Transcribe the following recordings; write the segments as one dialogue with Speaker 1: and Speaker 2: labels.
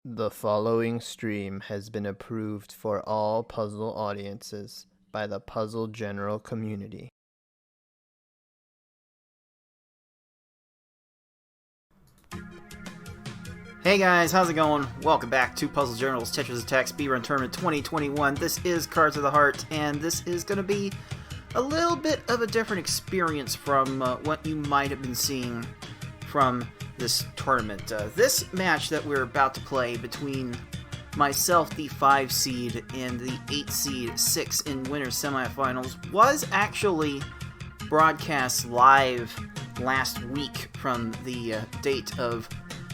Speaker 1: The following stream has been approved for all puzzle audiences by the puzzle general community.
Speaker 2: Hey guys, how's it going? Welcome back to Puzzle Journal's Tetris Attack Speedrun Tournament 2021. This is Cards of the Heart, and this is going to be a little bit of a different experience from what you might have been seeing from this tournament. This match that we're about to play between myself, the 5 seed, and the 8 seed 6 in winner semifinals was actually broadcast live last week from the date of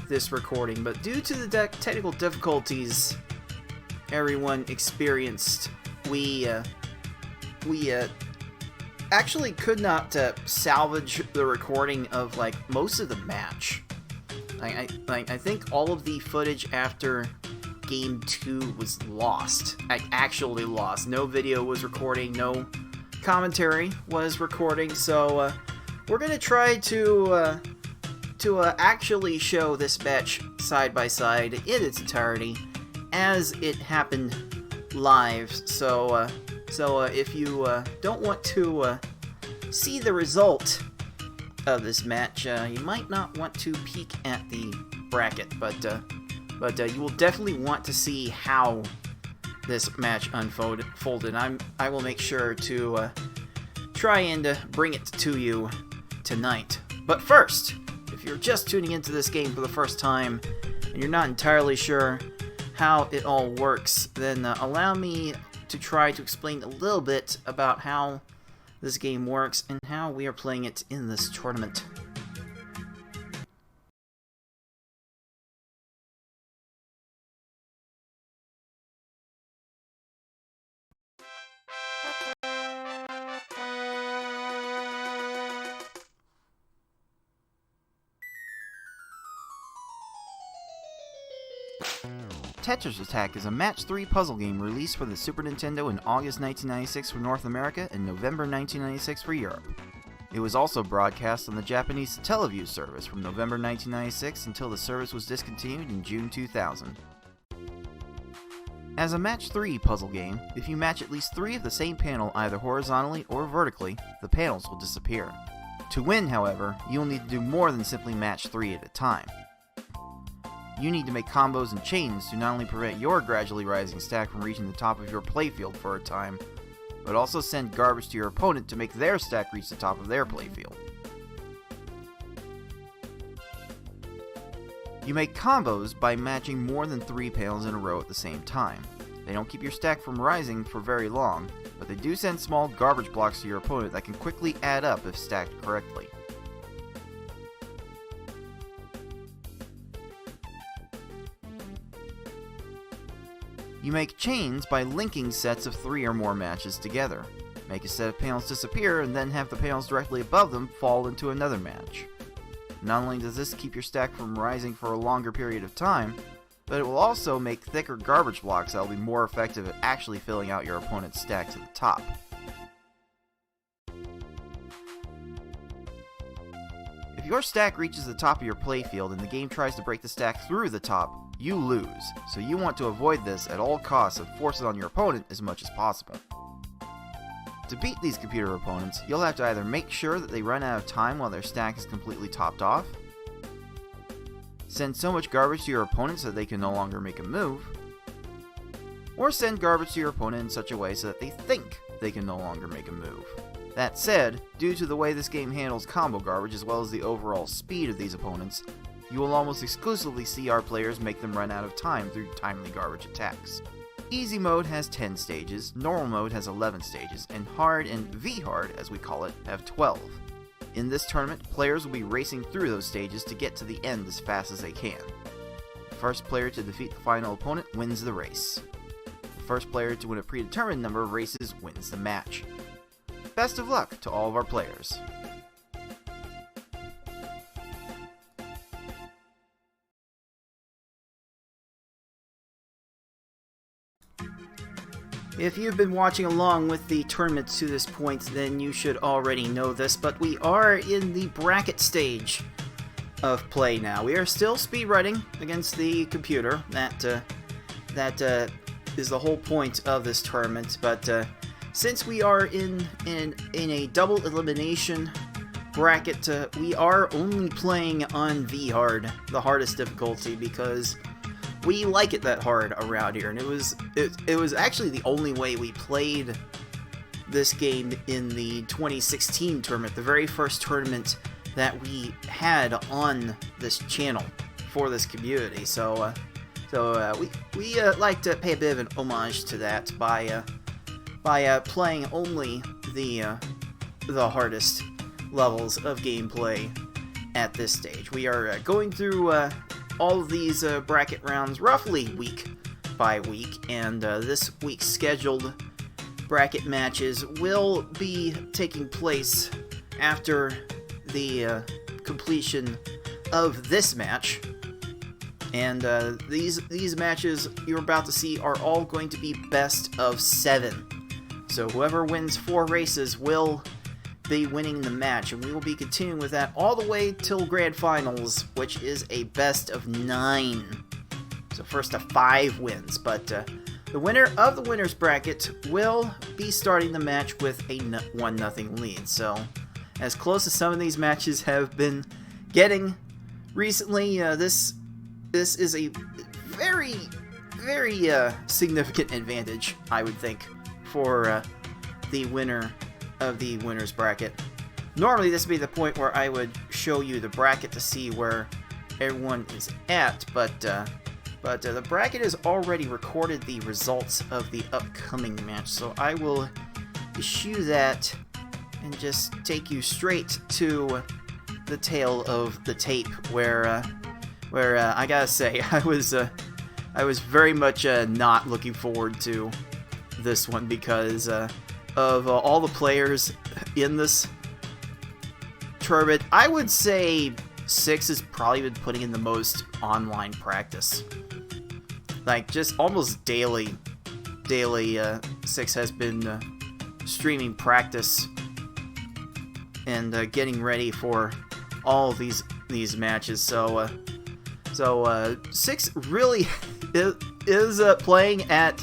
Speaker 2: this recording, but due to the technical difficulties everyone experienced, we actually could not salvage the recording of most of the match. I think all of the footage after game 2 was lost. Actually lost. No video was recording, no commentary was recording, so we're gonna try to actually show this match side by side in its entirety as it happened live. So if you don't want to see the result of this match, you might not want to peek at the bracket, but you will definitely want to see how this match unfolded. I will make sure to try and bring it to you tonight. But first, if you're just tuning into this game for the first time and you're not entirely sure how it all works, then allow me to try to explain a little bit about how this game works and how we are playing it in this tournament. Tetris Attack is a match 3 puzzle game released for the Super Nintendo in August 1996 for North America and November 1996 for Europe. It was also broadcast on the Japanese Teleview service from November 1996 until the service was discontinued in June 2000. As a match 3 puzzle game, if you match at least 3 of the same panel either horizontally or vertically, the panels will disappear. To win, however, you'll need to do more than simply match 3 at a time. You need to make combos and chains to not only prevent your gradually rising stack from reaching the top of your playfield for a time, but also send garbage to your opponent to make their stack reach the top of their playfield. You make combos by matching more than 3 panels in a row at the same time. They don't keep your stack from rising for very long, but they do send small garbage blocks to your opponent that can quickly add up if stacked correctly. You make chains by linking sets of 3 or more matches together. Make a set of panels disappear and then have the panels directly above them fall into another match. Not only does this keep your stack from rising for a longer period of time, but it will also make thicker garbage blocks that will be more effective at actually filling out your opponent's stack to the top. If your stack reaches the top of your playfield and the game tries to break the stack through the top, you lose, so you want to avoid this at all costs and force it on your opponent as much as possible. To beat these computer opponents, you'll have to either make sure that they run out of time while their stack is completely topped off, send so much garbage to your opponent so that they can no longer make a move, or send garbage to your opponent in such a way so that they think they can no longer make a move. That said, due to the way this game handles combo garbage as well as the overall speed of these opponents, you will almost exclusively see our players make them run out of time through timely garbage attacks. Easy mode has 10 stages, normal mode has 11 stages, and hard and V-hard, as we call it, have 12. In this tournament, players will be racing through those stages to get to the end as fast as they can. The first player to defeat the final opponent wins the race. The first player to win a predetermined number of races wins the match. Best of luck to all of our players. If you've been watching along with the tournament to this point, then you should already know this, but we are in the bracket stage. of play now. We are still speedrunning against the computer. That is the whole point of this tournament. But since we are in a double elimination bracket, we are only playing on V-Hard, the hardest difficulty, because we like it that hard around here. And it was actually the only way we played this game in the 2016 tournament, the very first tournament that we had on this channel for this community. So we like to pay a bit of an homage to that by playing only the hardest levels of gameplay at this stage. We are going through all of these bracket rounds roughly week by week, and this week's scheduled bracket matches will be taking place after the completion of this match. And these matches you're about to see are all going to be best of 7. So whoever wins 4 races will be winning the match, and we will be continuing with that all the way till Grand Finals, which is a best of 9. So first to 5 wins, but the winner of the winner's bracket will be starting the match with a 1-0 lead. So as close as some of these matches have been getting recently, this is a very, very significant advantage, I would think, for the winner of the winner's bracket. Normally this would be the point where I would show you the bracket to see where everyone is at, but the bracket has already recorded the results of the upcoming match, so I will eschew that and just take you straight to the tail of the tape, where I gotta say I was very much not looking forward to this one because of all the players in this tournament. I would say 6 has probably been putting in the most online practice. Like, just almost daily 6 has been streaming practice and getting ready for all these matches. So 6 really is playing at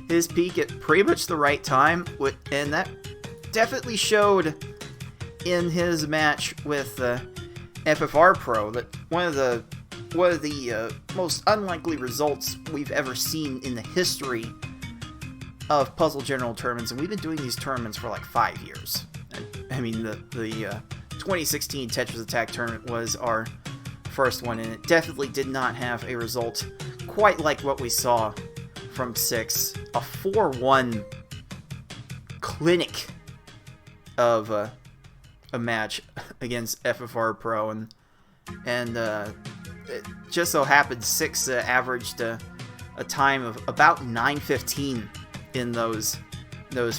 Speaker 2: his peak at pretty much the right time, and that definitely showed in his match with FFR Pro. That one of the most unlikely results we've ever seen in the history of Puzzle General tournaments, and we've been doing these tournaments for like 5 years. I mean, the 2016 Tetris Attack tournament was our first one, and it definitely did not have a result quite like what we saw from 6. A 4-1 clinic of a match against FFR Pro, and it just so happened 6 averaged a time of about 9:15 in those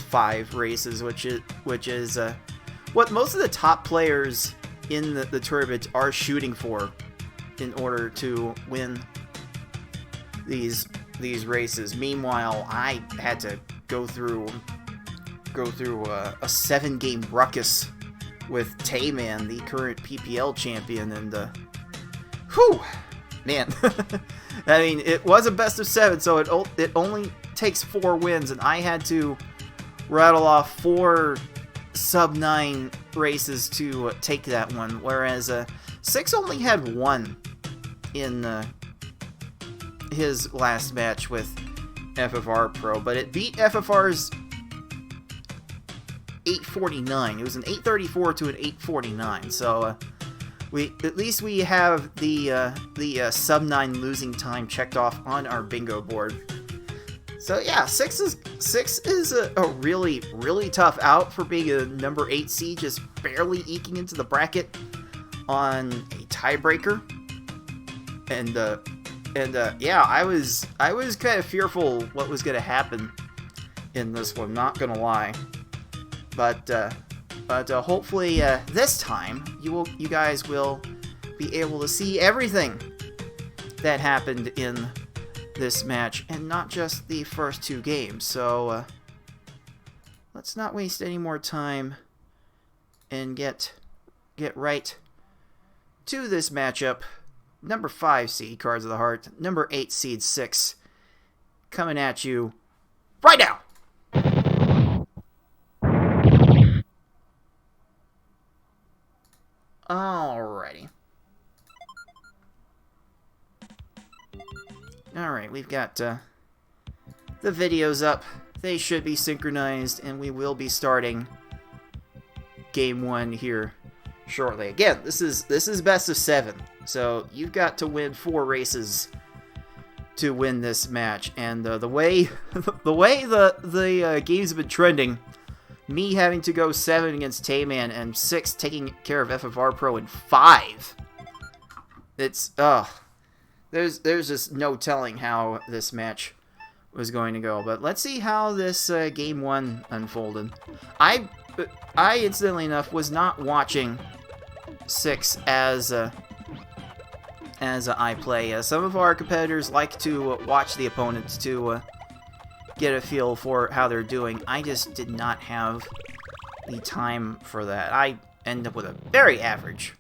Speaker 2: 5 races, which is what most of the top players in the tournament are shooting for in order to win these races. Meanwhile, I had to go through a 7-game ruckus with Tayman, the current PPL champion, and whew, man. I mean, it was a best of 7, so it only takes 4 wins, and I had to rattle off 4 sub-9 races to take that one, whereas 6 only had 1 in his last match with FFR Pro, but it beat FFR's 849. It was an 834 to an 849, so at least we have the sub-9 losing time checked off on our bingo board. So yeah, 6 is a really, really tough out for being a number 8 seed, just barely eking into the bracket on a tiebreaker. And yeah, I was kind of fearful what was going to happen in this one, not gonna lie. But hopefully this time you guys will be able to see everything that happened in this match, and not just the first 2 games. So let's not waste any more time and get right to this matchup. Number 5 seed, Cards of the Heart. Number 8 seed, 6. Coming at you right now. Alrighty. Alright, we've got the videos up. They should be synchronized, and we will be starting game 1 here shortly. Again, this is best of 7, so you've got to win 4 races to win this match. And the way the games have been trending, me having to go 7 against Tayman and 6 taking care of FFR Pro in 5. It's there's just no telling how this match was going to go. But let's see how this game 1 unfolded. I incidentally enough was not watching 6 as I play. Some of our competitors like to watch the opponents to get a feel for how they're doing. I just did not have the time for that. I end up with a very average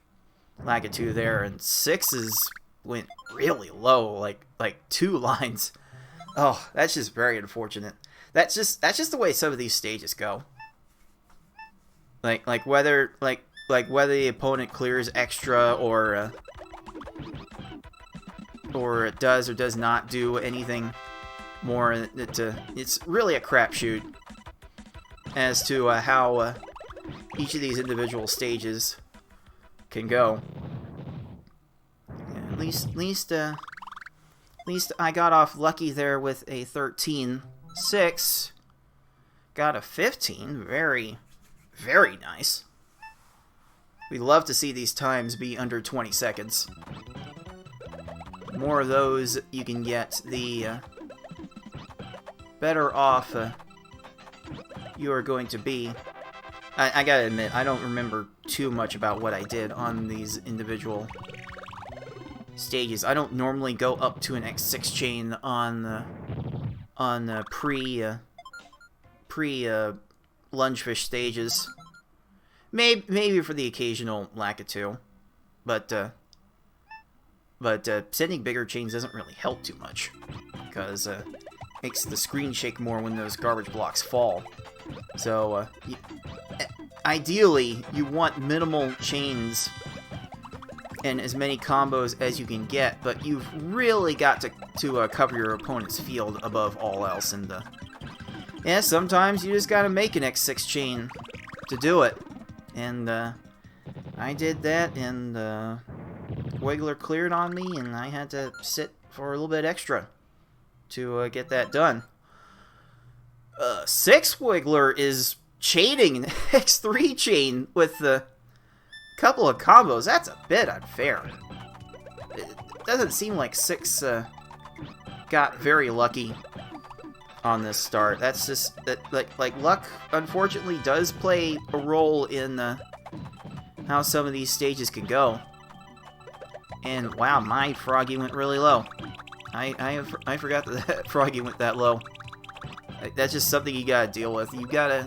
Speaker 2: Lakitu there, and 6's went really low, like 2 lines. Oh, that's just very unfortunate. That's just the way some of these stages go. Like whether the opponent clears extra or it does or does not do anything more. It's really a crapshoot as to how each of these individual stages can go. Yeah, at least I got off lucky there with a 13-6. Got a 15. Very, very nice. We'd love to see these times be under 20 seconds. The more of those you can get, the better off you are going to be. I gotta admit, I don't remember too much about what I did on these individual stages. I don't normally go up to an X6 chain on pre lungefish stages. Maybe for the occasional Lakitu, but sending bigger chains doesn't really help too much, because it makes the screen shake more when those garbage blocks fall. So ideally, you want minimal chains and as many combos as you can get, but you've really got to cover your opponent's field above all else. And yeah, sometimes you just gotta make an X6 chain to do it. And I did that, and Wiggler cleared on me, and I had to sit for a little bit extra to get that done. 6 Wiggler is chaining the X3 chain with a couple of combos. That's a bit unfair. It doesn't seem like 6 got very lucky on this start. That's just like luck unfortunately does play a role in how some of these stages can go. And wow, my Froggy went really low. I forgot that Froggy went that low. That's just something you gotta deal with. You've gotta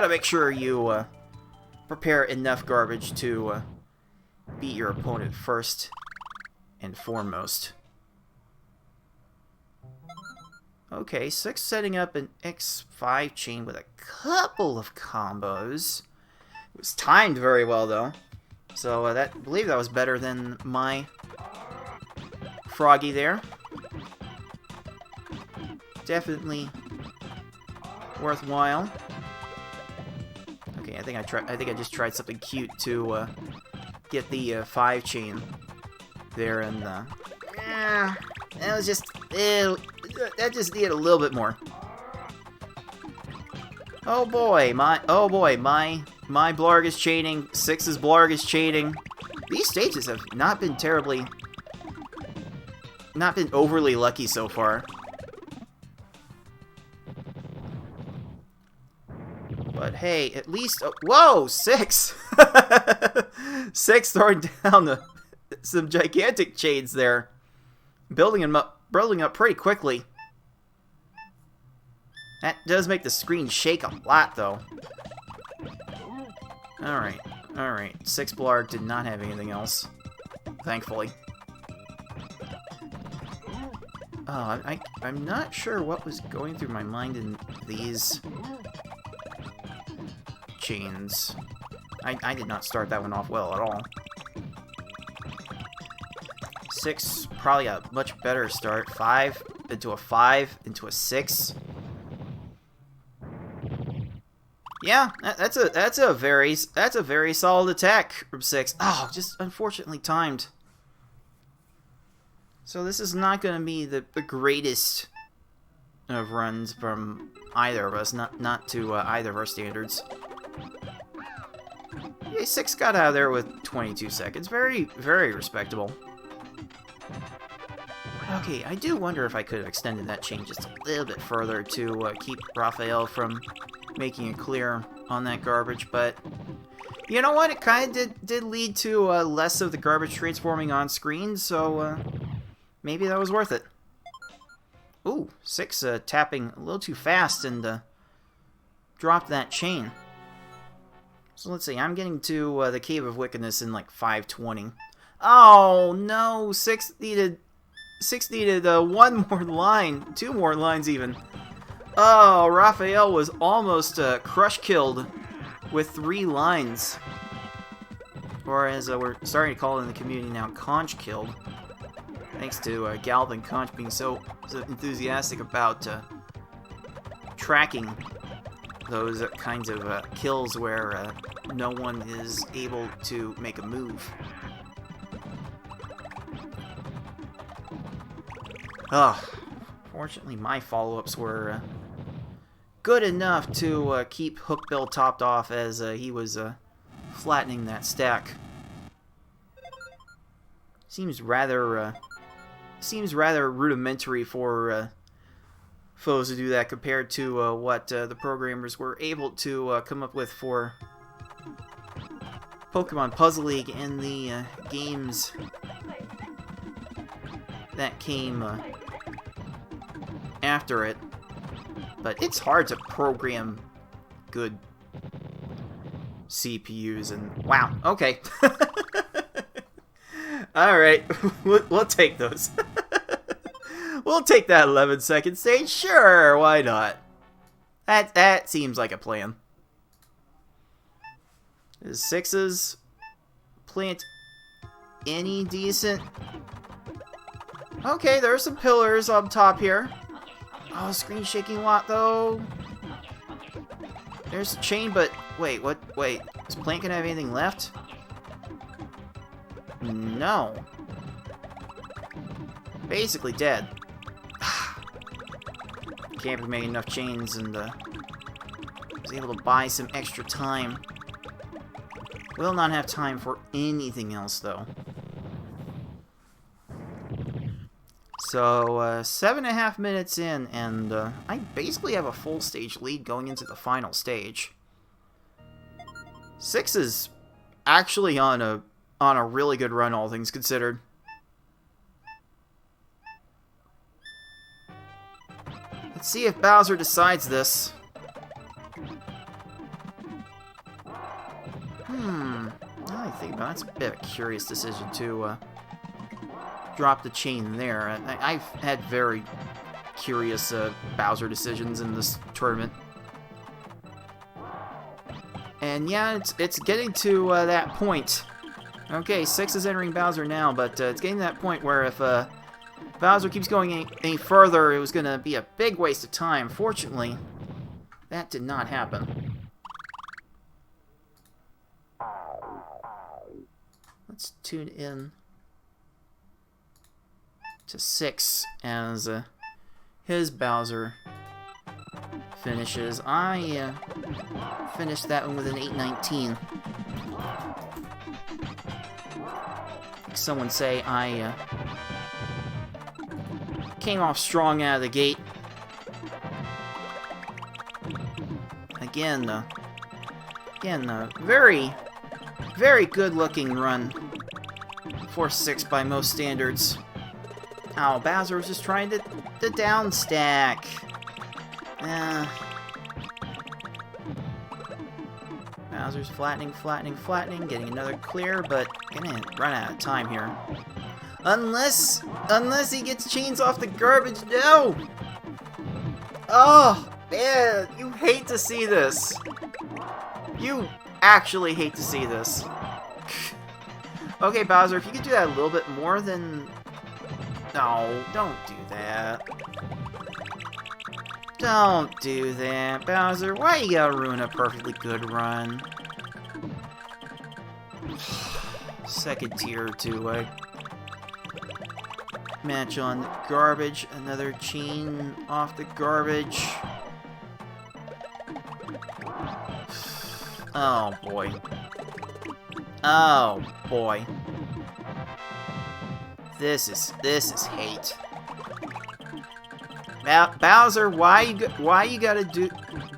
Speaker 2: make sure you prepare enough garbage to beat your opponent first and foremost. Okay, 6 setting up an X5 chain with a couple of combos. It was timed very well, though. So I believe that was better than my Froggy there. Definitely worthwhile. Okay, I think I just tried something cute to get the 5 chain there, and that was just that just needed a little bit more. Oh boy, my Blarg is chaining. 6's Blarg is chaining. These stages have not been overly lucky so far. But hey, at least whoa, 6, 6 throwing down some gigantic chains there, building up pretty quickly. That does make the screen shake a lot, though. Alright. 6 Blarg did not have anything else. thankfully. Oh, I'm not sure what was going through my mind in these chains. I did not start that one off well at all. 6, probably a much better start. 5 into a 5 into a 6. Yeah, that's a very solid attack from 6. Oh, just unfortunately timed. So this is not going to be the greatest of runs from either of us, not to either of our standards. Yeah, 6 got out of there with 22 seconds. Very, very respectable. Okay, I do wonder if I could have extended that chain just a little bit further to keep Raphael from making it clear on that garbage, but you know what? It kind of did lead to less of the garbage transforming on screen, so maybe that was worth it. Ooh, 6 tapping a little too fast and dropped that chain. So let's see, I'm getting to the Cave of Wickedness in like 5:20. Oh no, 6 needed one more line, 2 more lines even. Oh, Raphael was almost crush-killed with 3 lines. Or as we're starting to call it in the community now, conch-killed. Thanks to Galvin Conch being so enthusiastic about tracking those kinds of kills where no one is able to make a move. Fortunately my follow-ups were good enough to keep Hookbill topped off as he was flattening that stack. Seems rather rudimentary for foes to do that compared to what the programmers were able to come up with for Pokemon Puzzle League and the games that came after it. But it's hard to program good CPUs, and wow, okay. Alright, we'll take those. We'll take that 11-second stage, sure, why not? That seems like a plan. Is 6's plant any decent? Okay, there's some pillars up top here. Oh, screen shaking a lot though. There's a chain, but wait, what? Wait, is Plant gonna have anything left? No. Basically dead. Can't be making enough chains, and was able to buy some extra time. Will not have time for anything else though. So, 7.5 minutes in, and I basically have a full stage lead going into the final stage. 6 is actually on a really good run, all things considered. Let's see if Bowser decides this. I think that's a bit of a curious decision to drop the chain there. I've had very curious Bowser decisions in this tournament. And yeah, it's getting to that point. Okay, 6 is entering Bowser now, but it's getting to that point where if Bowser keeps going any further, it was going to be a big waste of time. Fortunately, that did not happen. Let's tune in to 6 as his Bowser finishes. I finished that one with an 8:19. Someone say I came off strong out of the gate. Again, very, very good looking run for 6 by most standards. Oh, Bowser was just trying to down stack. Bowser's flattening, getting another clear, but Gonna run out of time here. Unless he gets chains off the garbage. No! Oh, man, you hate to see this. You actually hate to see this. Okay, Bowser, if you could do that a little bit more, then... No, don't do that. Don't do that, Bowser. Why you gotta ruin a perfectly good run? Second tier to match on garbage. Another chain off the garbage. Oh boy. Oh boy. This is hate. Bowser, why you gotta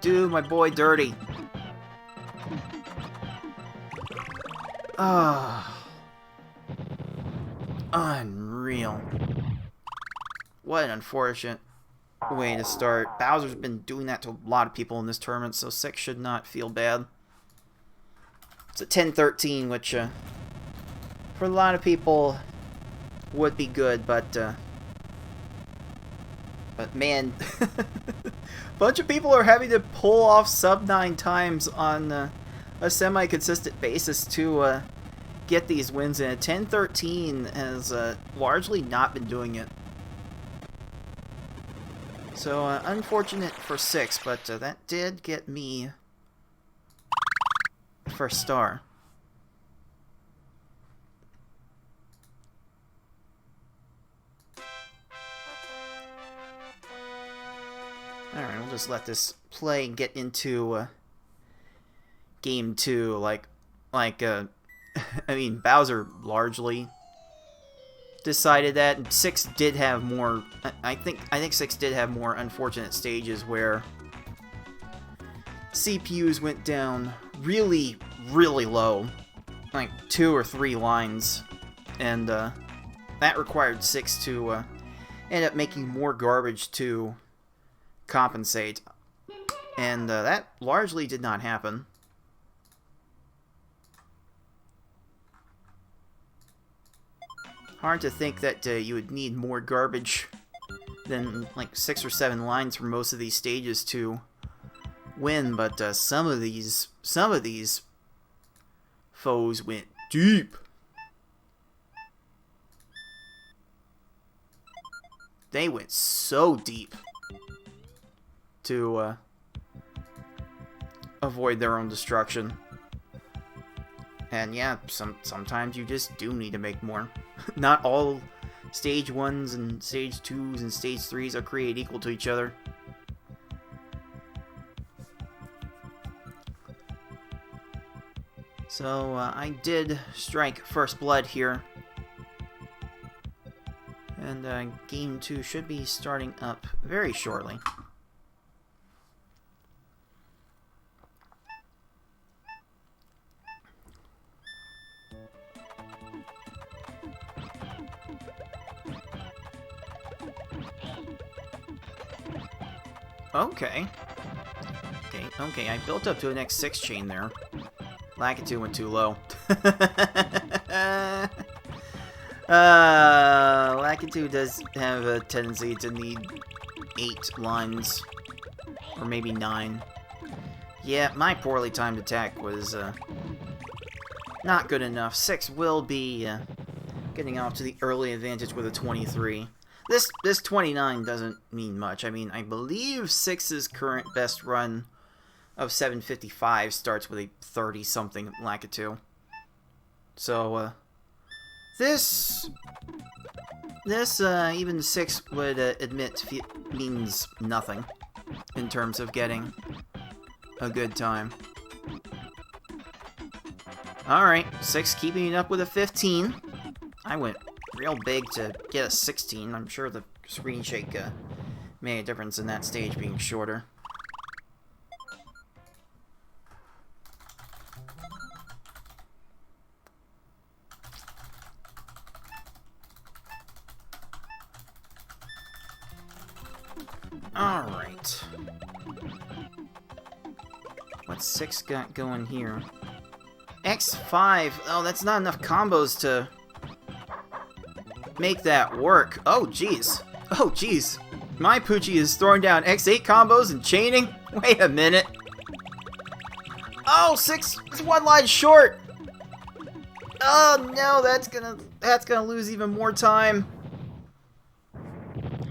Speaker 2: do my boy dirty? Ah. Unreal. What an unfortunate way to start. Bowser's been doing that to a lot of people in this tournament, so 6 should not feel bad. It's a 10-13, which for a lot of people would be good, but man, a bunch of people are having to pull off sub 9 times on a semi-consistent basis to get these wins in. 10-13 has largely not been doing it. So unfortunate for 6, but that did get me first star. Alright, we'll just let this play and get into game 2. I mean, Bowser largely decided that, and 6 did have more. I think 6 did have more unfortunate stages where CPUs went down really, really low, like 2 or 3 lines, and that required 6 to end up making more garbage to compensate, and that largely did not happen. Hard to think that you would need more garbage than like 6 or 7 lines for most of these stages to win, but some of these foes went deep. They went so deep to avoid their own destruction. And yeah, sometimes you just do need to make more. Not all stage 1s and stage 2s and stage 3s are created equal to each other. So I did strike first blood here. And game 2 should be starting up very shortly. Okay, I built up to an X6 chain there. Lakitu went too low. Lakitu does have a tendency to need 8 lines, or maybe 9. Yeah, my poorly timed attack was not good enough. 6 will be getting off to the early advantage with a 23. This 29 doesn't mean much. I mean, I believe 6's current best run of 755 starts with a 30-something Lakitu. So, this even 6 would admit means nothing in terms of getting a good time. Alright, 6 keeping it up with a 15. I went real big to get a 16. I'm sure the screen shake made a difference in that stage being shorter. Alright. What's 6 got going here? X5. Oh, that's not enough combos to make that work. Oh, jeez. Oh, jeez. My Poochie is throwing down X8 combos and chaining? Wait a minute. Oh, 6 is one line short. Oh no, that's gonna lose even more time.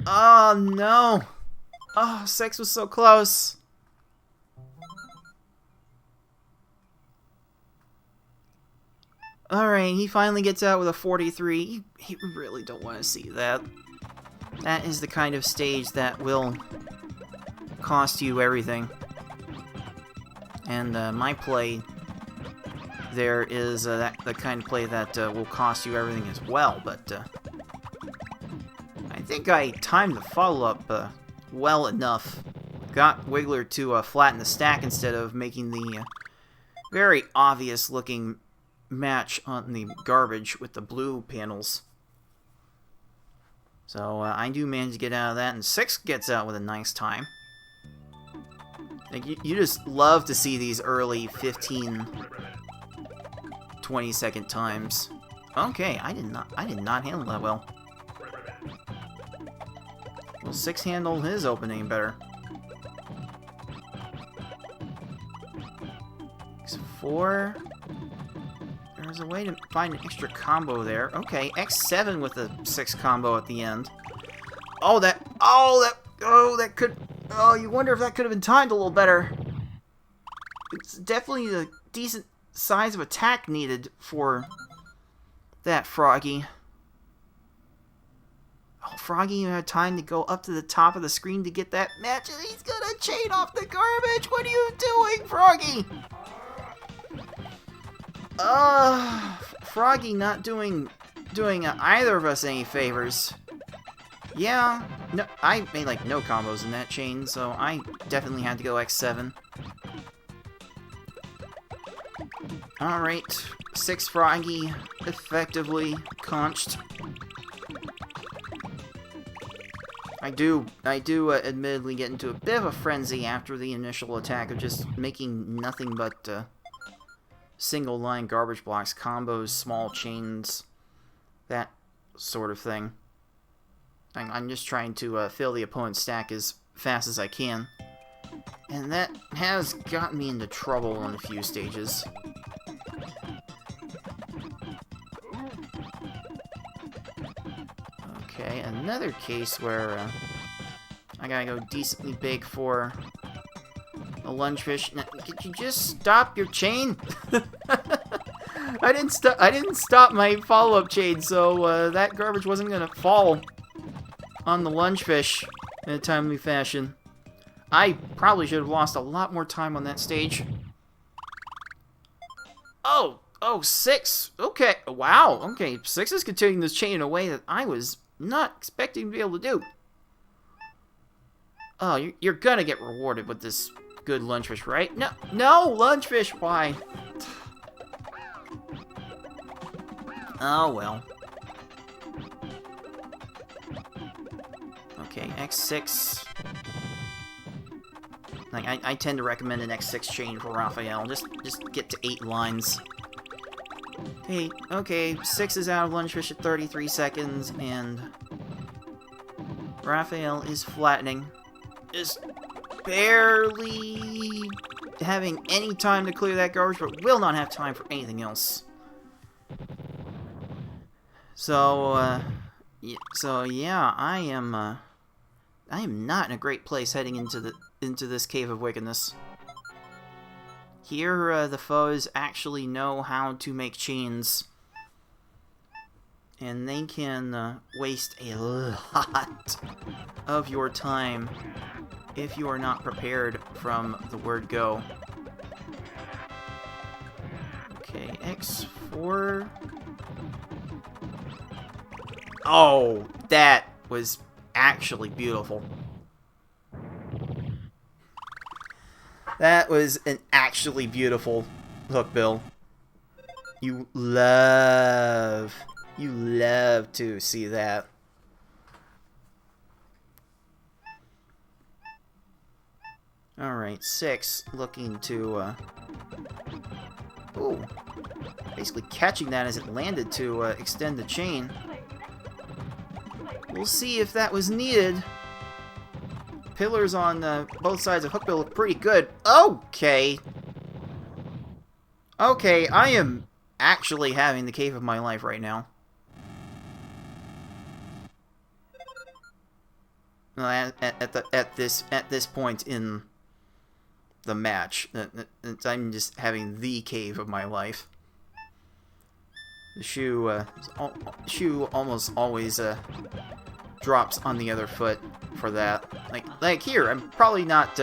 Speaker 2: Oh no. Oh, 6 was so close. Alright, he finally gets out with a 43. You really don't want to see that. That is the kind of stage that will cost you everything. And my play there is the kind of play that will cost you everything as well, but I think I timed the follow-up well enough. Got Wiggler to flatten the stack instead of making the very obvious-looking match on the garbage with the blue panels. So I do manage to get out of that, and 6 gets out with a nice time. Like, you just love to see these early 15, 20-second times. Okay, I did not handle that well. Well, 6 handled his opening better. X4. There's a way to find an extra combo there. Okay, X7 with a 6 combo at the end. Oh, that could... Oh, you wonder if that could have been timed a little better. It's definitely a decent size of attack needed for that Froggy. Oh, Froggy, you had time to go up to the top of the screen to get that match, and he's gonna chain off the garbage! What are you doing, Froggy? Froggy not doing either of us any favors. Yeah, no, I made like no combos in that chain, so I definitely had to go X7. Alright, 6 Froggy effectively conched. I do admittedly get into a bit of a frenzy after the initial attack of just making nothing but single line garbage blocks, combos, small chains, that sort of thing. I'm just trying to fill the opponent's stack as fast as I can. And that has gotten me into trouble on a few stages. Okay, another case where I gotta go decently big for a lunge fish. Now, could you just stop your chain? I didn't stop my follow-up chain, so that garbage wasn't gonna fall on the lunge fish in a timely fashion. I probably should have lost a lot more time on that stage. Oh, 6. Okay, wow. Okay, 6 is continuing this chain in a way that I was not expecting to be able to do. Oh, you're gonna get rewarded with this good lunge fish, right? No, lunge fish. Why? Oh well. Okay, X6. Like I tend to recommend an X6 chain for Raphael. Just get to 8 lines. Okay, 6 is out of lunge fish at 33 seconds, and Raphael is flattening. Just barely having any time to clear that garbage, but will not have time for anything else. So yeah, I am not in a great place heading into this cave of wickedness. Here, the foes actually know how to make chains, and they can waste a lot of your time if you are not prepared from the word go. Okay, X4. Oh, that was actually beautiful. That was an actually beautiful hook bill. You love to see that. Alright, 6 looking to ooh, basically catching that as it landed to extend the chain. We'll see if that was needed. Pillars on both sides of Hookbill look pretty good. Okay. Okay, I am actually having the cave of my life right now. At this point in the match, I'm just having the cave of my life. The shoe almost always drops on the other foot for that. Like here, I'm probably not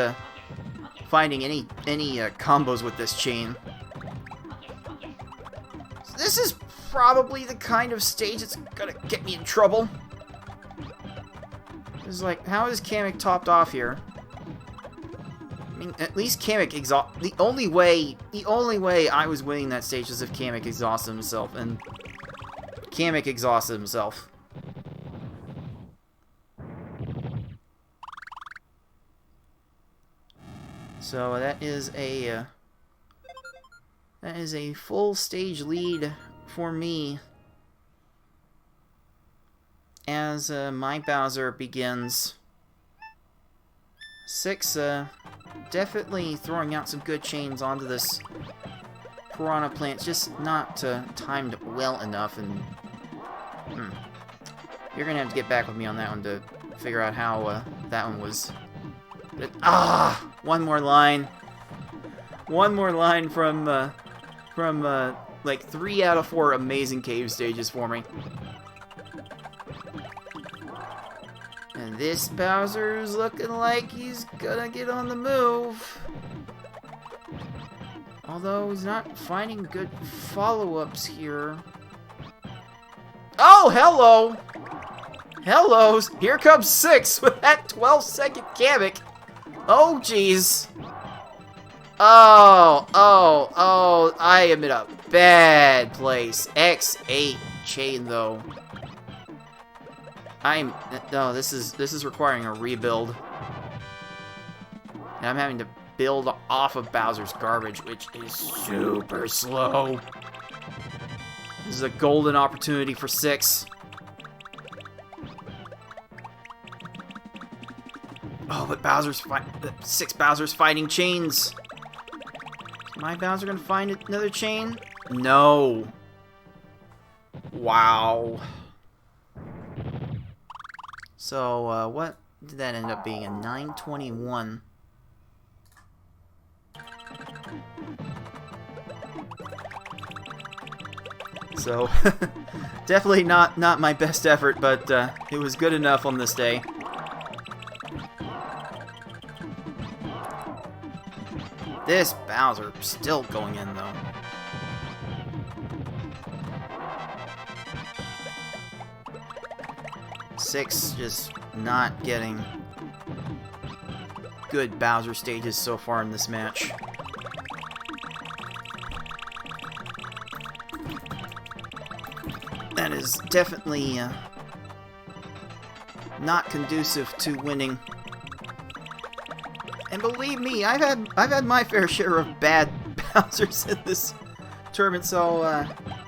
Speaker 2: finding any combos with this chain. This is probably the kind of stage that's gonna get me in trouble. It's like, how is Kamek topped off here? I mean, at least Kamek the only way I was winning that stage is if Kamek exhausted himself, and Kamek exhausted himself. So that is a full stage lead for me as my Bowser begins. 6 definitely throwing out some good chains onto this Piranha Plant, just not timed well enough, and you're gonna have to get back with me on that one to figure out how that one was. One more line. One more line from like 3 out of 4 amazing cave stages for me. And this Bowser's looking like he's gonna get on the move. Although he's not finding good follow-ups here. Oh, hello! Hello! Here comes 6 with that 12-second Kamek. Oh, jeez. Oh, I am in a bad place. X8 chain, though. No, this is requiring a rebuild. And I'm having to build off of Bowser's garbage, which is super slow. This is a golden opportunity for 6. Oh, but 6 Bowser's fighting chains. Is my Bowser gonna find another chain? No. Wow. So, what did that end up being? A 921. So, definitely not my best effort, but it was good enough on this day. This Bowser still going in, though. Six just not getting good Bowser stages so far in this match. That is definitely not conducive to winning. And believe me, I've had my fair share of bad Bowsers in this tournament, so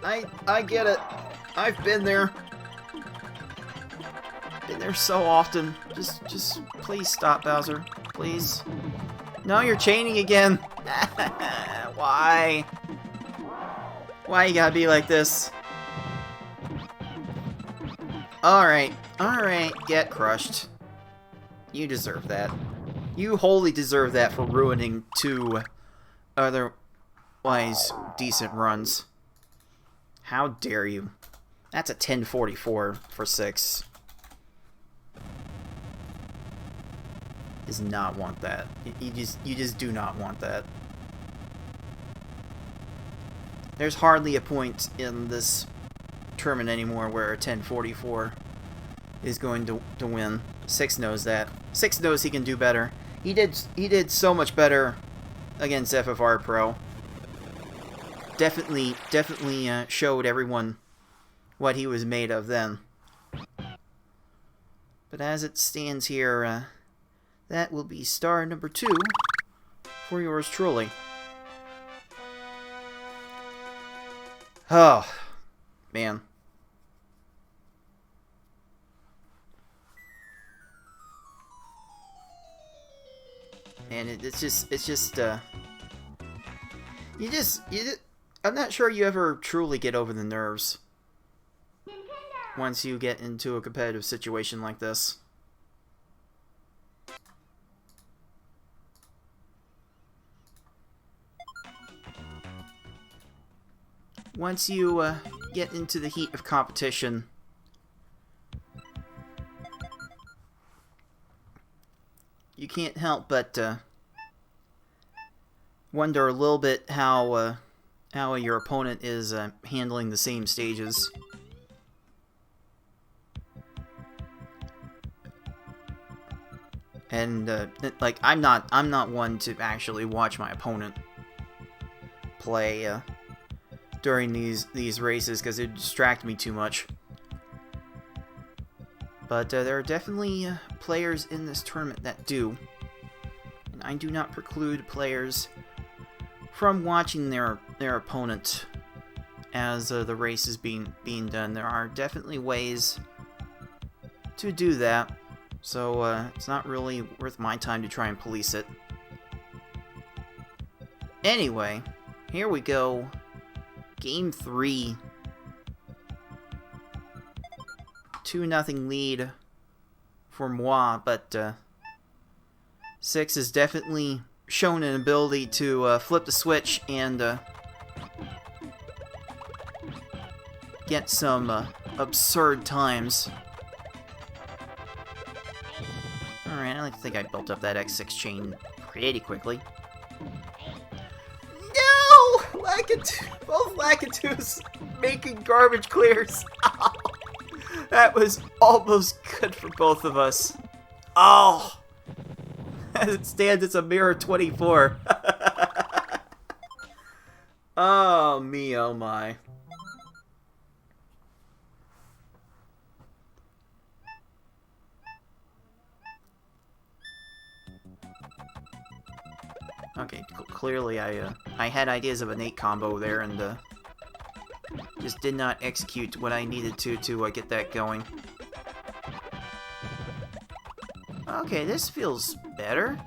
Speaker 2: I get it. I've been there. Been there so often. Just please stop, Bowser. Please. No, you're chaining again. Why? Why you gotta be like this? Alright, get crushed. You deserve that. You wholly deserve that for ruining 2 otherwise decent runs. How dare you? That's a 1044 for 6. Does not want that. You just do not want that. There's hardly a point in this tournament anymore where a 1044 is going to win. 6 knows that. 6 knows he can do better. He did so much better against FFR Pro. Definitely showed everyone what he was made of then. But as it stands here, that will be star number 2 for yours truly. Oh, man. And I'm not sure you ever truly get over the nerves once you get into a competitive situation like this. Once you get into the heat of competition, you can't help but wonder a little bit how your opponent is handling the same stages. And like I'm not one to actually watch my opponent play during these races because it would distract me too much. But there are definitely players in this tournament that do. And I do not preclude players from watching their opponent as the race is being done. There are definitely ways to do that. So it's not really worth my time to try and police it. Anyway, here we go. Game 3. 2-0 lead for moi, but 6 has definitely shown an ability to flip the switch and get some absurd times. Alright, I like to think I built up that X6 chain pretty quickly. No! Both Lakitus making garbage clears. That was almost good for both of us. Oh! As it stands, it's a mirror 24. Oh, me, oh my. Okay, clearly I had ideas of an 8 combo there and just did not execute what I needed to get that going. Okay, this feels better.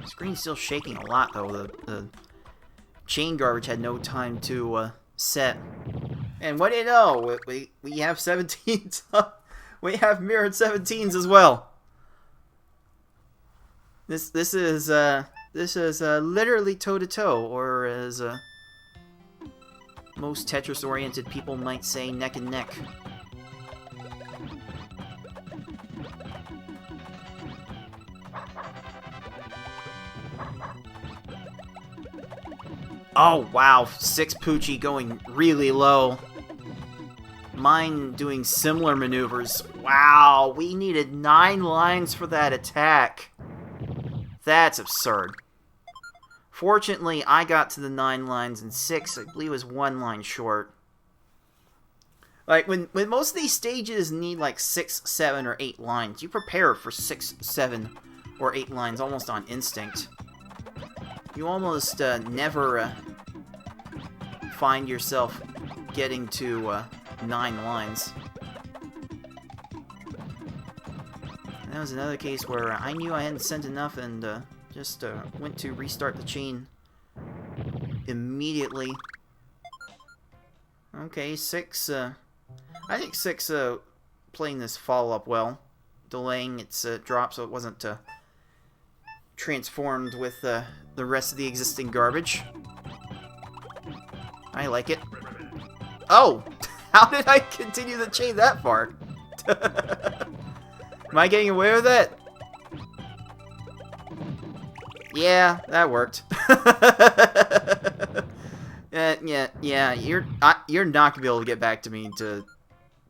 Speaker 2: The screen's still shaking a lot though. The chain garbage had no time to set. And what do you know? We have 17s. We have mirrored 17s as well. This is literally toe-to-toe, or as most Tetris-oriented people might say, neck and neck. Oh wow, 6 Poochie going really low. Mine doing similar maneuvers. Wow, we needed 9 lines for that attack. That's absurd. Fortunately, I got to the 9 lines, and 6, I believe, was 1 line short. Like, when most of these stages need, like, 6, 7, or 8 lines, you prepare for 6, 7, or 8 lines almost on instinct. You almost never find yourself getting to 9 lines. And that was another case where I knew I hadn't sent enough and just went to restart the chain immediately. Okay, 6, I think 6 playing this follow-up well, delaying its drop so it wasn't transformed with the rest of the existing garbage. I like it. Oh! How did I continue the chain that far? Am I getting away with it? Yeah, that worked. Yeah. You're not gonna be able to get back to me to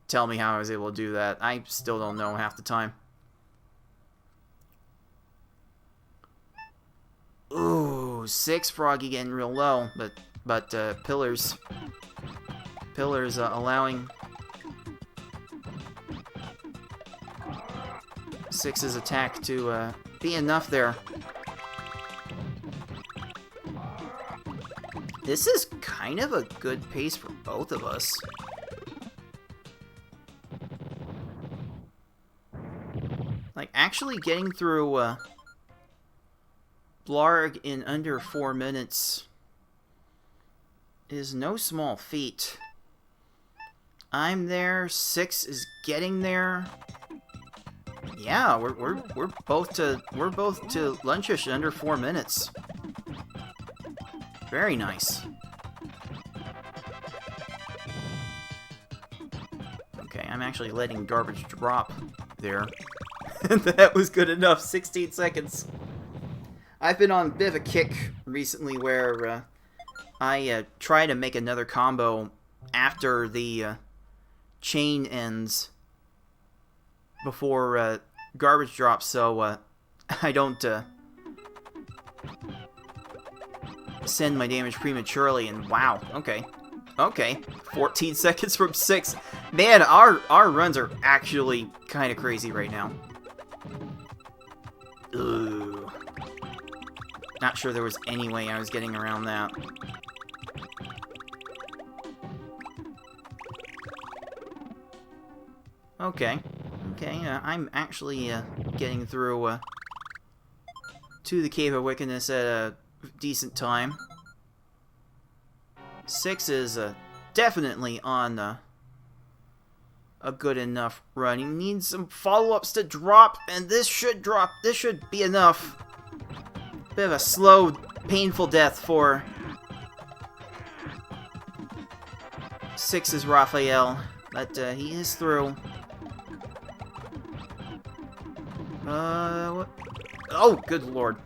Speaker 2: tell me how I was able to do that. I still don't know half the time. Ooh, 6 Froggy getting real low, but Pillars allowing 6's attack to be enough there. This is kind of a good pace for both of us. Like, actually getting through Blarg in under 4 minutes is no small feat. I'm there, 6 is getting there. Yeah, we're both to lunchish in under 4 minutes. Very nice. Okay, I'm actually letting garbage drop there. That was good enough. 16 seconds. I've been on a bit of a kick recently where I try to make another combo after the chain ends before garbage drops, so I don't send my damage prematurely. And wow, okay, 14 seconds from 6. Man, our runs are actually kind of crazy right now. Ooh. Not sure there was any way I was getting around that. Okay, I'm actually getting through to the Cave of Wickedness at a decent time. 6 is definitely on a good enough run. You need some follow-ups to drop, and this should drop. This should be enough. Bit of a slow, painful death for 6's Raphael, but he is through. What? Oh, good lord.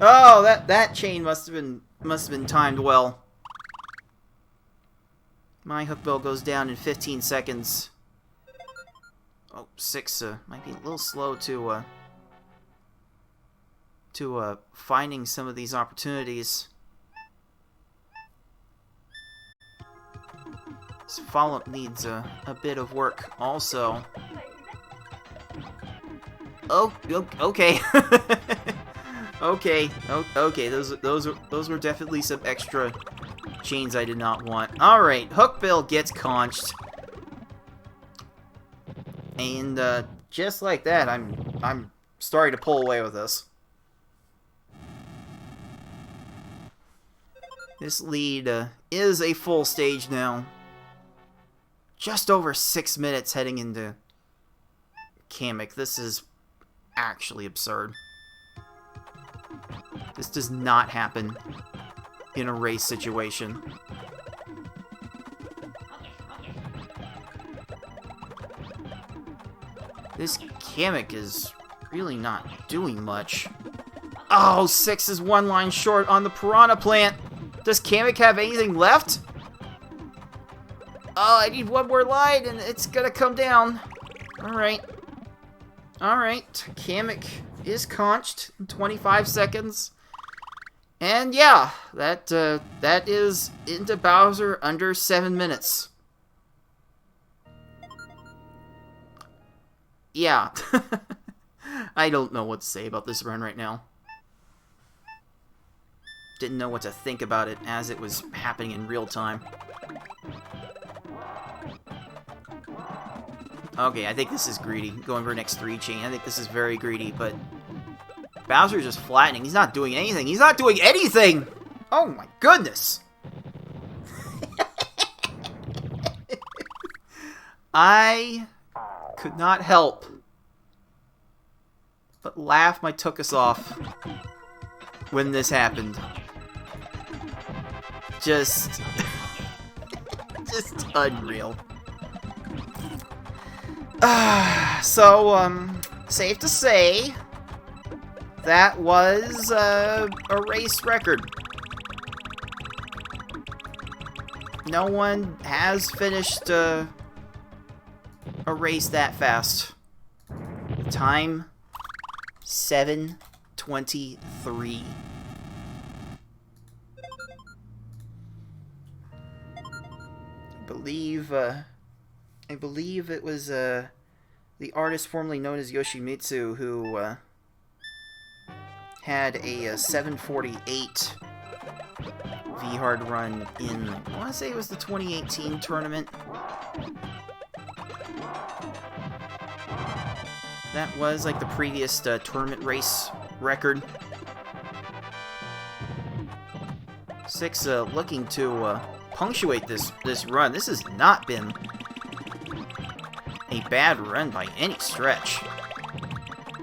Speaker 2: Oh, that chain must have been timed well. My hook bill goes down in 15 seconds. Oh, 6 might be a little slow to finding some of these opportunities. This follow-up needs a bit of work also. Oh, okay. Okay. Those were definitely some extra chains I did not want. All right, hook bill gets conched, and just like that, I'm starting to pull away with this. This lead is a full stage now. Just over 6 minutes heading into Kamek. This is actually absurd. This does not happen in a race situation. This Kamek is really not doing much. Oh, 6 is 1 line short on the Piranha Plant. Does Kamek have anything left? Oh, I need one more line and it's gonna come down. Alright. Kamek is conched in 25 seconds. And yeah, that is into Bowser under 7 minutes. Yeah. I don't know what to say about this run right now. Didn't know what to think about it as it was happening in real time. Okay, I think this is greedy. Going for next 3 chain. I think this is very greedy, but Bowser's just flattening. He's not doing anything. He's not doing anything! Oh my goodness! I could not help but laugh my tuchus off when this happened. Just unreal. So, safe to say, that was a race record. No one has finished a race that fast. Time 7:23. I believe it was the artist formerly known as Yoshimitsu who had a 7:48 V-Hard run in, I want to say it was the 2018 tournament. That was like the previous tournament race record. 6 looking to punctuate this run. This has not been a bad run by any stretch.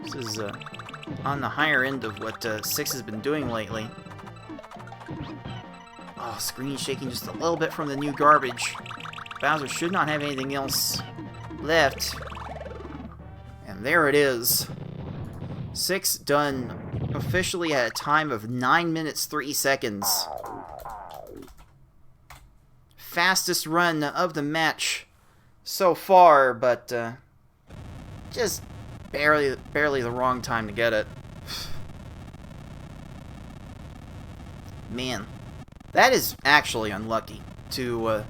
Speaker 2: This is on the higher end of what 6 has been doing lately. Oh, screen shaking just a little bit from the new garbage. Bowser should not have anything else left. And there it is. 6 done officially at a time of 9 minutes 3 seconds. Fastest run of the match so far, but just barely the wrong time to get it. Man, that is actually unlucky to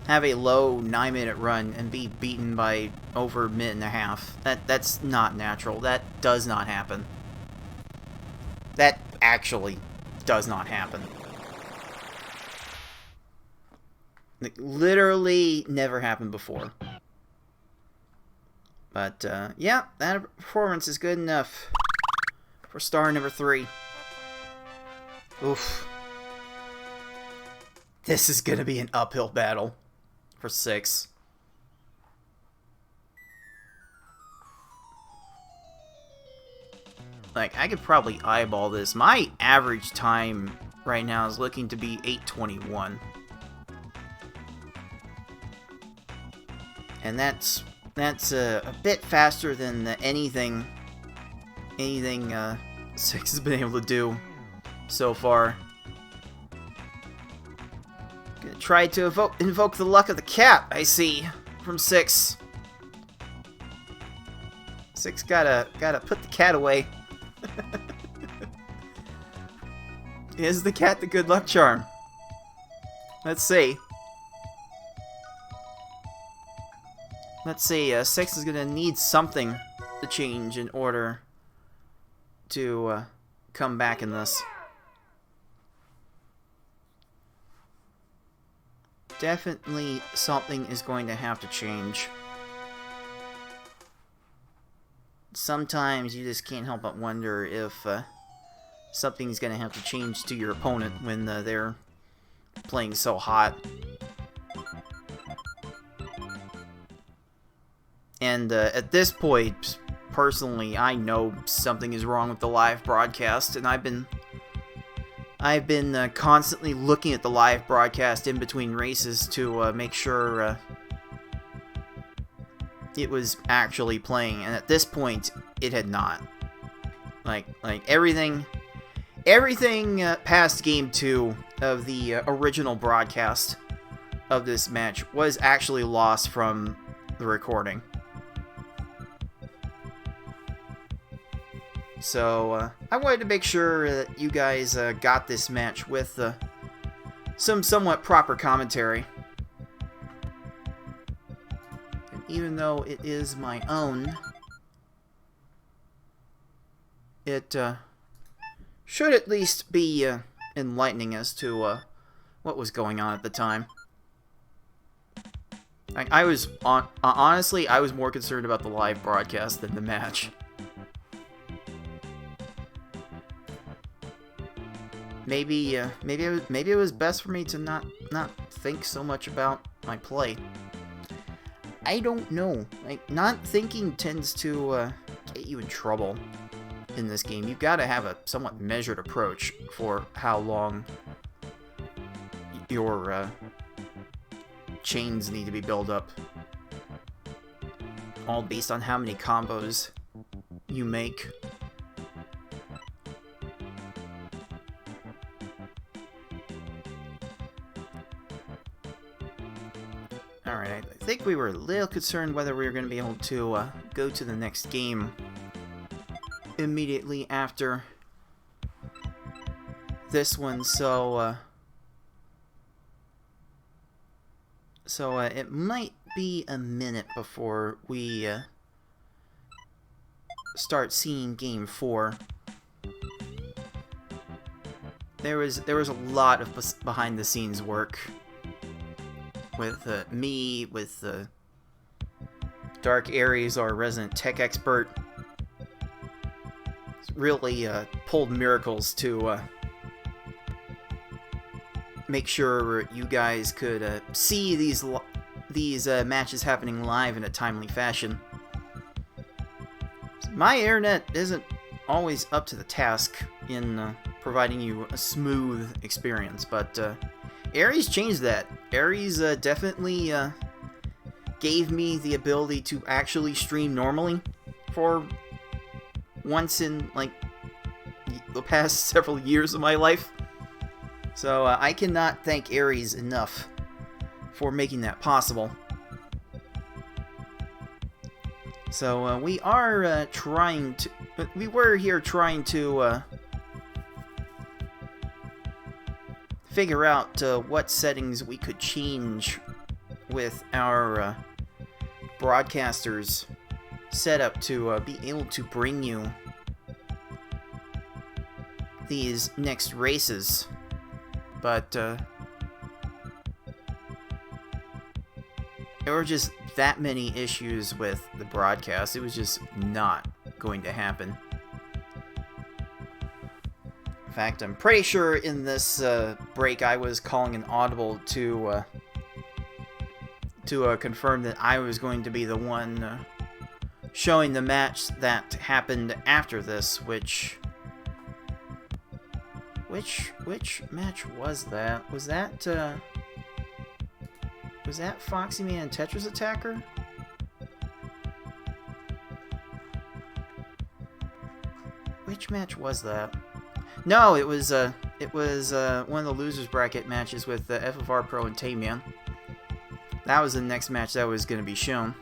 Speaker 2: have a low 9-minute run and be beaten by over a minute and a half. That's not natural. That does not happen. That actually does not happen. It literally never happened before. But, yeah, that performance is good enough for star number 3. Oof. This is gonna be an uphill battle for 6. Like, I could probably eyeball this. My average time right now is looking to be 8:21. And that's a bit faster than anything 6 has been able to do so far. Gonna try to invoke the luck of the cat, I see, from 6. 6 gotta put the cat away. Is the cat the good luck charm? Let's see. Let's see, 6 is gonna need something to change in order to come back in this. Definitely something is going to have to change. Sometimes you just can't help but wonder if something's going to have to change to your opponent when they're playing so hot. And at this point, personally, I know something is wrong with the live broadcast, and I've been constantly looking at the live broadcast in between races to make sure it was actually playing, and at this point, it had not. Like everything past Game 2 of the original broadcast of this match was actually lost from the recording. So, I wanted to make sure that you guys got this match with some somewhat proper commentary. And even though it is my own, it should at least be enlightening as to what was going on at the time. I was honestly, I was more concerned about the live broadcast than the match. Maybe it was best for me to not think so much about my play. I don't know. Like, not thinking tends to get you in trouble in this game. You've got to have a somewhat measured approach for how long your chains need to be built up. All based on how many combos you make. Alright, I think we were a little concerned whether we were going to be able to go to the next game immediately after this one, so it might be a minute before we start seeing Game 4. there was a lot of behind the scenes work with me, with Dark Aries, our resident tech expert. It's really pulled miracles to make sure you guys could see these matches happening live in a timely fashion. My internet isn't always up to the task in providing you a smooth experience, but Aries changed that. Aries definitely gave me the ability to actually stream normally for once in like the past several years of my life. So I cannot thank Aries enough for making that possible. So we are trying to... We were here trying to figure out what settings we could change with our broadcasters setup to be able to bring you these next races. But there were just that many issues with the broadcast. It was just not going to happen. In fact, I'm pretty sure in this break I was calling an audible to confirm that I was going to be the one showing the match that happened after this, which match was that? Was that Foxy Man and Tetris Attacker? Which match was that? No, it was one of the losers bracket matches with FFR Pro and Tayman. That was the next match that was going to be shown.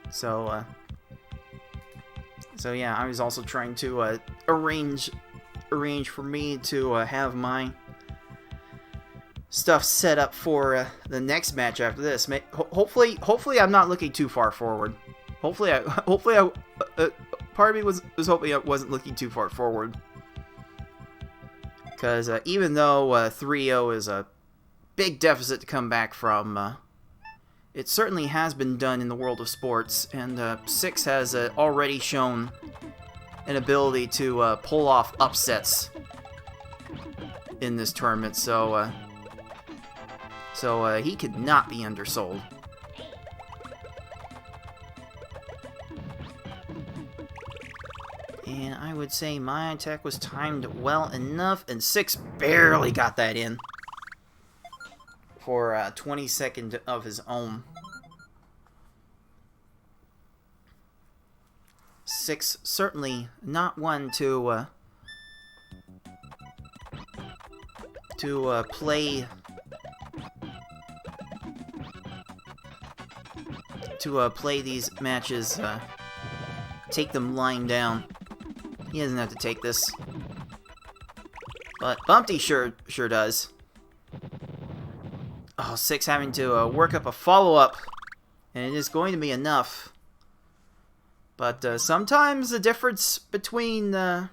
Speaker 2: So yeah, I was also trying to arrange for me to have my stuff set up for the next match after this. Hopefully, I'm not looking too far forward. Hopefully, part of me was hoping I wasn't looking too far forward. Because even though 3-0 is a big deficit to come back from, it certainly has been done in the world of sports, and 6 has already shown an ability to pull off upsets in this tournament, so he could not be undersold. And I would say my attack was timed well enough, and 6 barely got that in for a 22nd of his own. 6 certainly not one to play these matches, take them lying down. He doesn't have to take this, but Bumpty sure does. Oh, 6 having to work up a follow-up, and it is going to be enough. But sometimes the difference between the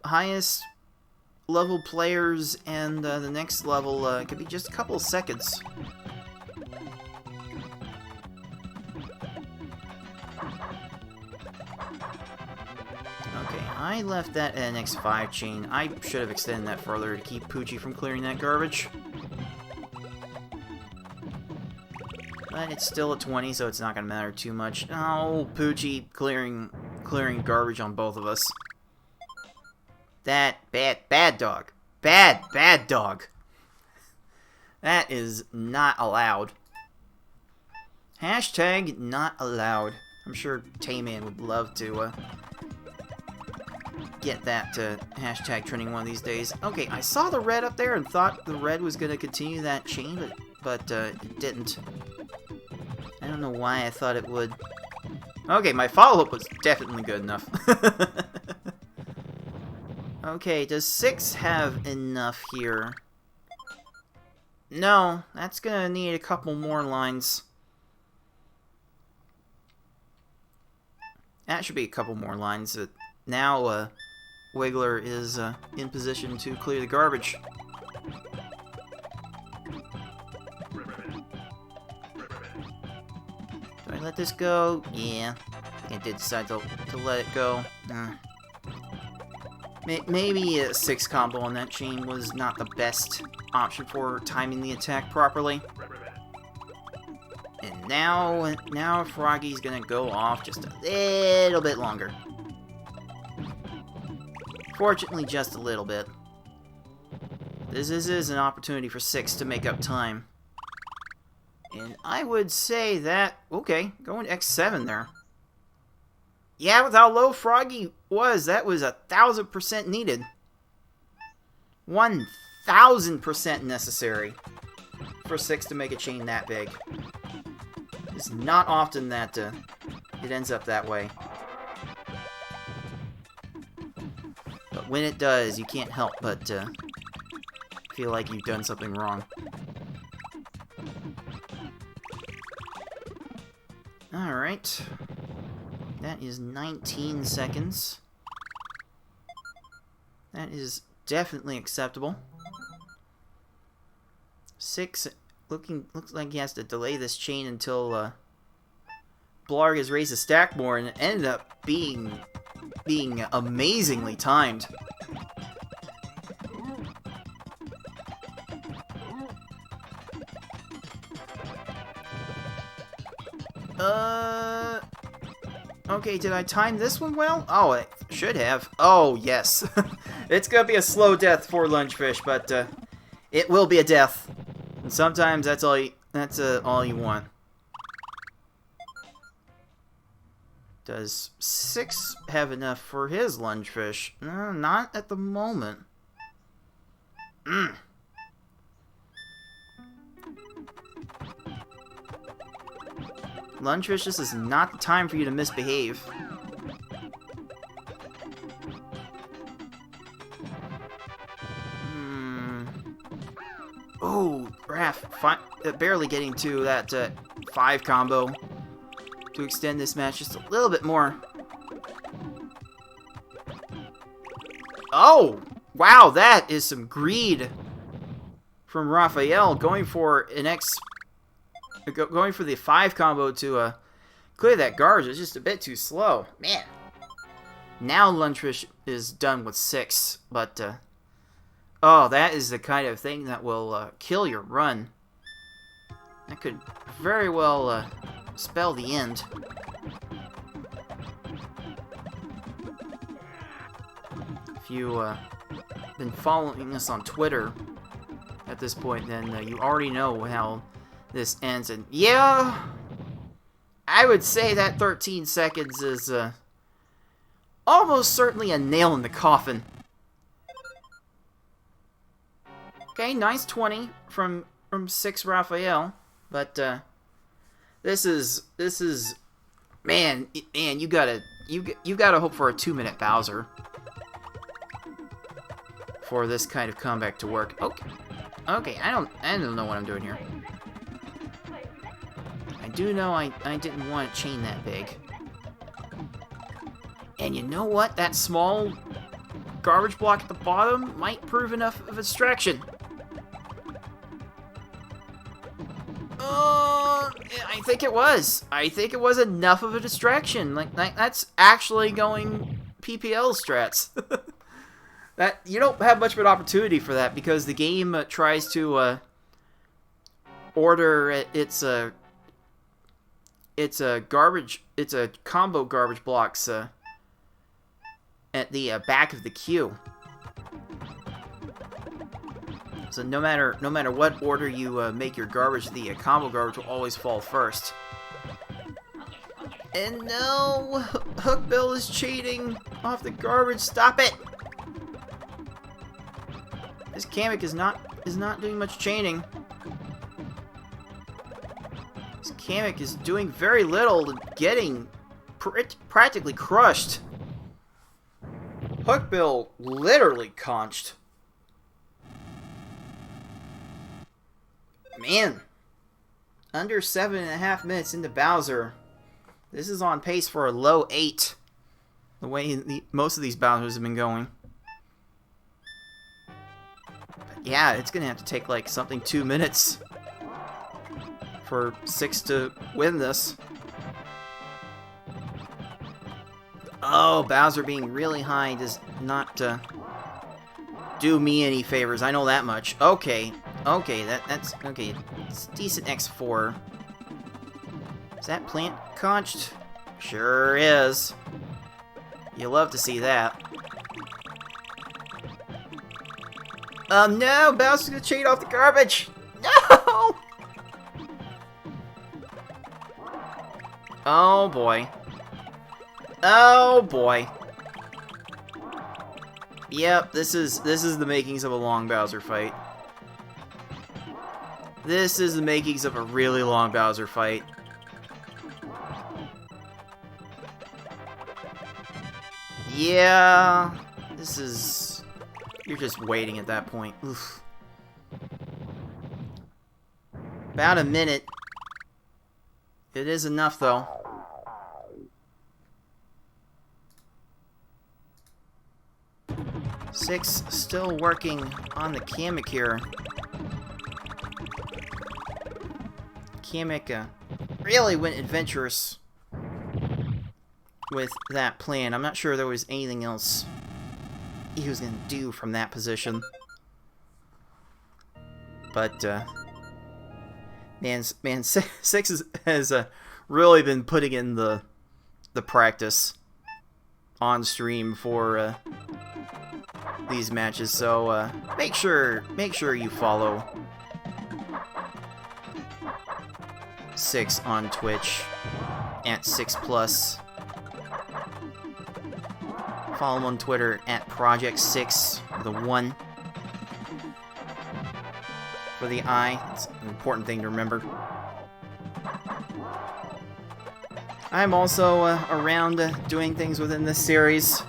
Speaker 2: highest level players and the next level could be just a couple of seconds. Okay, I left that at an X5 chain. I should have extended that further to keep Poochie from clearing that garbage. But it's still a 20, so it's not going to matter too much. Oh, Poochie clearing garbage on both of us. That bad dog. Bad dog. That is not allowed. Hashtag not allowed. I'm sure Tayman would love to get that hashtag trending one of these days. Okay, I saw the red up there and thought the red was going to continue that chain, but it didn't. I don't know why I thought it would. Okay, my follow-up was definitely good enough. Okay, does 6 have enough here No, that's gonna need a couple more lines. That should be a couple more lines. Now, Wiggler is in position to clear the garbage. Do I let this go? Yeah. I did decide to let it go. Maybe a 6 combo on that chain was not the best option for timing the attack properly. And now Froggy's gonna go off just a little bit longer. Fortunately, just a little bit. This is an opportunity for 6 to make up time. And I would say that, okay, going to X7 there. Yeah, with how low Froggy was, that was 1,000% needed. 1,000% necessary for 6 to make a chain that big. It's not often that it ends up that way. But when it does, you can't help but feel like you've done something wrong. Alright. That is 19 seconds. That is definitely acceptable. 6 looks like he has to delay this chain until Blarg has raised the stack more, and it ended up being amazingly timed. Okay, did I time this one well? Oh, I should have. Oh, yes. It's gonna be a slow death for Lungefish, but it will be a death. And sometimes that's all you want. Does 6 have enough for his Lungefish? No, not at the moment. Lungefish, this is not the time for you to misbehave. Oh, Raph, barely getting to that 5 combo to extend this match just a little bit more. Oh, wow, that is some greed from Raphael, going for going for the 5 combo to clear that garbage. It's just a bit too slow. Man. Now Lungefish is done with 6, but oh, that is the kind of thing that will kill your run. That could very well spell the end. If you've been following us on Twitter at this point, then you already know how this ends. And yeah, I would say that 13 seconds is almost certainly a nail in the coffin. Okay, nice 20 from 6 Raphael, but this is man, you gotta hope for a 2-minute Bowser for this kind of comeback to work. Okay, I don't know what I'm doing here. I do know I didn't want to chain that big. And you know what? That small garbage block at the bottom might prove enough of a distraction. I think it was. I think it was enough of a distraction. Like that's actually going PPL strats. That you don't have much of an opportunity for that because the game tries to order its combo garbage blocks at the back of the queue. So no matter what order you make your garbage, the combo garbage will always fall first. And no, Hookbill is cheating off the garbage. Stop it! This Kamek is not doing much chaining. This Kamek is doing very little and getting practically crushed. Hookbill literally conched. Man, under 7.5 minutes into Bowser. This is on pace for a low 8. The way most of these Bowsers have been going. But yeah, it's going to have to take like something 2 minutes for 6 to win this. Oh, Bowser being really high does not do me any favors. I know that much. Okay, that's okay. It's decent X4. Is that plant conched? Sure is. You love to see that. No! Bowser's gonna cheat off the garbage! No! Oh boy. Oh boy. Yep, this is the makings of a long Bowser fight. This is the makings of a really long Bowser fight. Yeah, this is... You're just waiting at that point. Oof. About a minute. It is enough, though. Six still working on the Kamek here. Kamek really went adventurous with that plan. I'm not sure there was anything else he was going to do from that position. But, man, Six has really been putting in the practice on stream for these matches. So make sure you follow Six on Twitch at 6+. Follow him on Twitter at Project6 with a 1 for the I. It's an important thing to remember. I'm also around doing things within this series.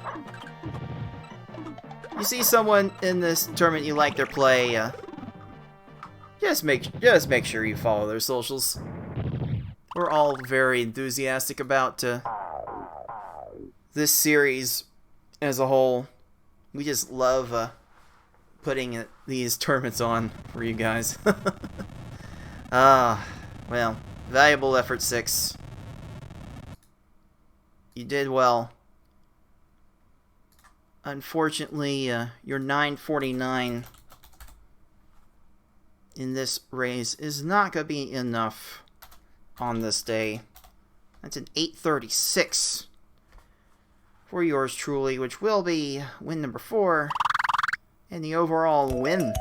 Speaker 2: You see someone in this tournament you like their play, just make sure you follow their socials. We're all very enthusiastic about this series as a whole. We just love putting these tournaments on for you guys. Well, valuable effort, Six. You did well. Unfortunately, your 949 in this race is not going to be enough on this day. That's an 836 for yours truly, which will be win number 4 and the overall win.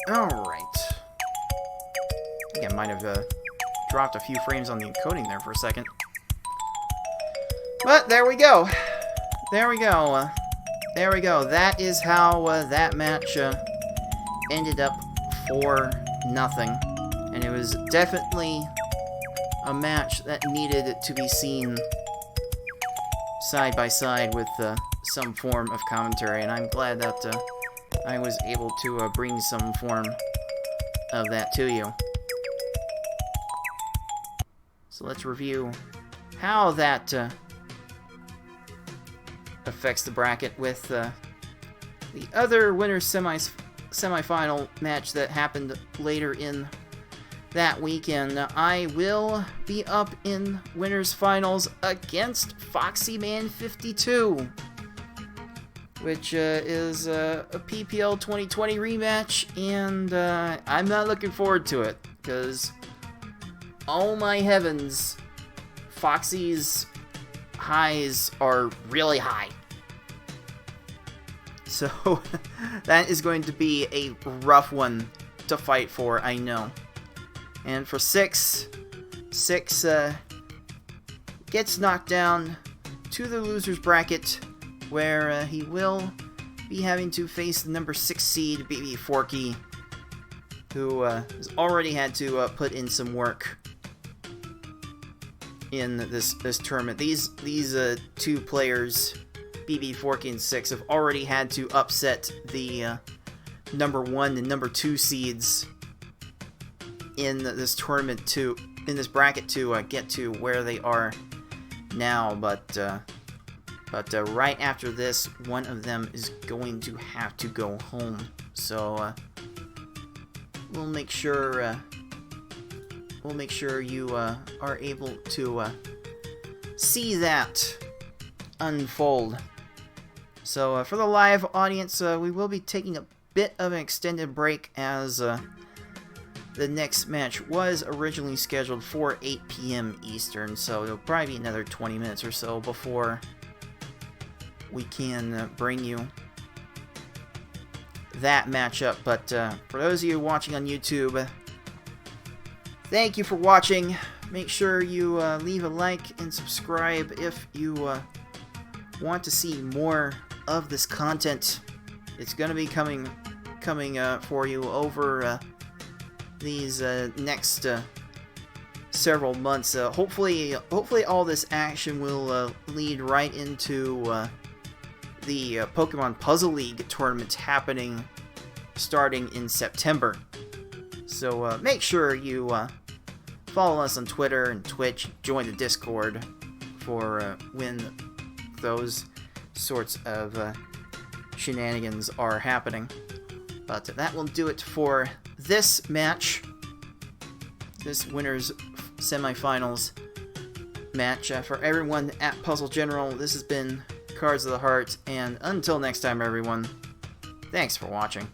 Speaker 2: Alright. I think I might have dropped a few frames on the encoding there for a second. But there we go. There we go. There we go. That is how that match ended up 4-0. And it was definitely a match that needed to be seen side by side with some form of commentary. And I'm glad that I was able to bring some form of that to you. So let's review how that affects the bracket with the other winners semifinal match that happened later in that weekend. I will be up in winners finals against FoxyMan52, which is a PPL 2020 rematch, and I'm not looking forward to it, because, oh my heavens, Foxy's highs are really high. So, that is going to be a rough one to fight for, I know. And for Six gets knocked down to the loser's bracket, where he will be having to face the number 6 seed, Baby Forky, who has already had to put in some work in this tournament. These two players, BB, Forky, and Six, have already had to upset the number 1 and number 2 seeds in this tournament in this bracket to get to where they are now. But right after this, one of them is going to have to go home. So we'll make sure you are able to see that unfold. So for the live audience, we will be taking a bit of an extended break, as the next match was originally scheduled for 8 p.m. Eastern, so it'll probably be another 20 minutes or so before we can bring you that matchup. But for those of you watching on YouTube, thank you for watching. Make sure you leave a like and subscribe if you want to see more of this content. It's going to be coming for you over these next several months. Hopefully all this action will lead right into the Pokemon Puzzle League tournament happening starting in September. So make sure you follow us on Twitter and Twitch, join the Discord for when those sorts of shenanigans are happening. But that will do it for this match, this winner's semifinals match. For everyone at Puzzle General, this has been Cards of the Heart, and until next time, everyone, thanks for watching.